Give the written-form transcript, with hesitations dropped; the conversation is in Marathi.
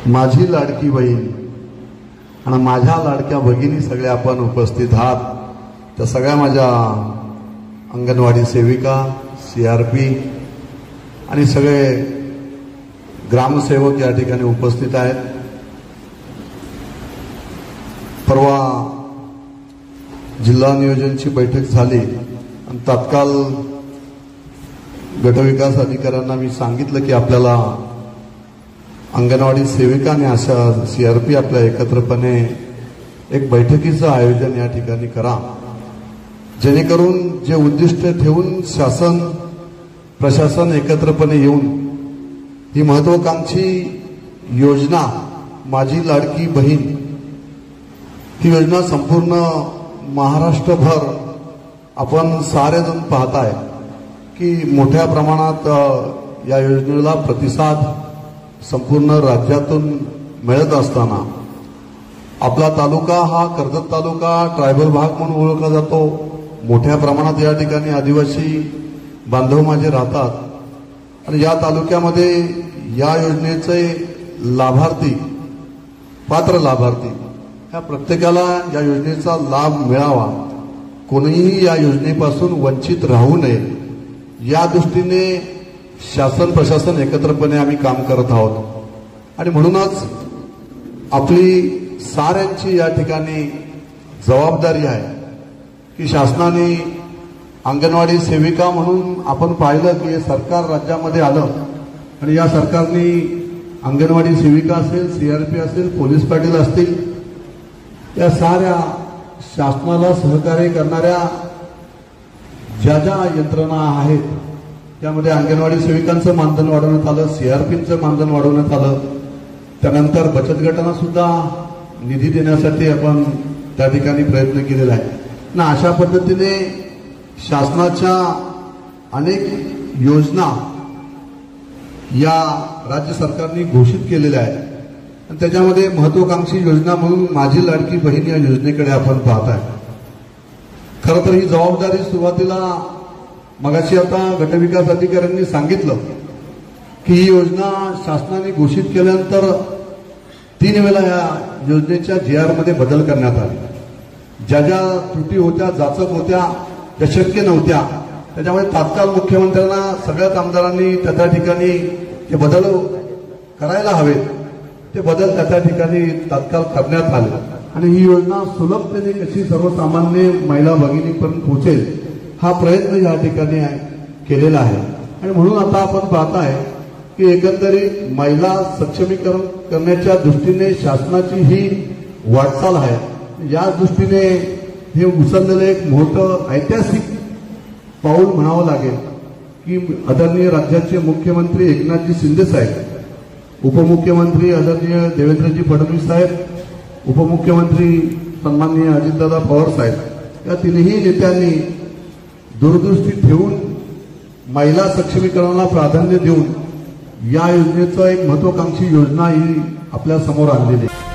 माझी लाडकी बहीण आणि माझ्या लाडक्या भगिनी सगळ्या आपण उपस्थित आहात। त्या सगळ्या माझ्या अंगणवाडी सेविका, CRP आणि सगळे ग्रामसेवक या ठिकाणी उपस्थित आहेत। परवा जिल्हा नियोजनची बैठक झाली आणि तात्काळ गटविकास अधिकाऱ्यांना मी सांगितलं की आपल्याला अंगणवाडी सेविका आणि अशा CRP आपल्या एकत्रपणे एक बैठकीचं आयोजन या ठिकाणी करा, जेणेकरून जे उद्दिष्ट ठेवून शासन प्रशासन एकत्रपणे येऊन ही महत्वाकांक्षी योजना माझी लाडकी बहीण ही योजना संपूर्ण महाराष्ट्रभर आपण सारेजण पाहताय की मोठ्या प्रमाणात या योजनेला प्रतिसाद संपूर्ण राज्यातून मिळत असताना आपला तालुका हा कर्जत तालुका ट्रायबल भाग म्हणून ओळखला जातो। मोठ्या प्रमाणात या ठिकाणी आदिवासी बांधव माझे राहतात आणि या तालुक्यामध्ये या योजनेचे लाभार्थी पात्र लाभार्थी ह्या प्रत्येकाला या योजनेचा लाभ मिळावा, कोणीही या योजनेपासून वंचित राहू नये या दृष्टीने शासन प्रशासन एकत्रपणे आम्ही काम करत आहोत। आणि म्हणूनच आपली साऱ्यांची या ठिकाणी जबाबदारी आहे की शासनाने अंगणवाडी सेविका म्हणून आपण पाहिलं की सरकार राज्यामध्ये आलं आणि या सरकारने अंगणवाडी सेविका असेल, CRP असेल, पोलीस पाटील असतील, या साऱ्या शासनाला सहकार्य करणाऱ्या ज्या ज्या यंत्रणा आहेत त्यामध्ये अंगणवाडी सेविकांचं मानधन वाढवण्यात आलं, CRPचं मानधन वाढवण्यात आलं। त्यानंतर बचत गटांना सुद्धा निधी देण्यासाठी आपण त्या ठिकाणी प्रयत्न केलेला आहे ना। अशा पद्धतीने शासनाच्या अनेक योजना या राज्य सरकारने घोषित केलेल्या आहेत आणि त्याच्यामध्ये महत्वाकांक्षी योजना म्हणून माझी लाडकी बहीण या योजनेकडे आपण पाहत आहे। खरं तर ही जबाबदारी सुरुवातीला मगाशी आता गटविकास अधिकाऱ्यांनी सांगितलं की ही योजना शासनाने घोषित केल्यानंतर 3 वेळा या योजनेच्या GR मध्ये बदल करण्यात आले। ज्या ज्या त्रुटी होत्या, जाचक होत्या, त्या शक्य नव्हत्या, त्याच्यामुळे तात्काळ मुख्यमंत्र्यांना सगळ्याच आमदारांनी त्या ठिकाणी ते बदल करायला हवेत, ते बदल त्या ठिकाणी तात्काळ करण्यात आले आणि ही योजना सुलभतेने कशी सर्वसामान्य महिला भगिनीपर्यंत पोहोचेल हा प्रयत्न या ठिकाणी केलेला आहे। आणि म्हणून आता आपण पाहताय की एकंदरीत महिला सक्षमीकरण करण्याच्या दृष्टीने शासनाची ही वाटचाल आहे। या दृष्टीने हे उचललेलं एक मोठं ऐतिहासिक पाऊल म्हणावं लागेल की आदरणीय राज्याचे मुख्यमंत्री एकनाथजी शिंदे साहेब, उपमुख्यमंत्री आदरणीय देवेंद्रजी फडणवीस साहेब, उपमुख्यमंत्री सन्माननीय अजितदादा पवार साहेब या तिन्ही नेत्यांनी दूरदृष्टी ठेवून महिला सक्षमीकरणाला प्राधान्य देऊन या योजनेचं एक महत्वाकांक्षी योजना ही आपल्या समोर आणलेली आहे।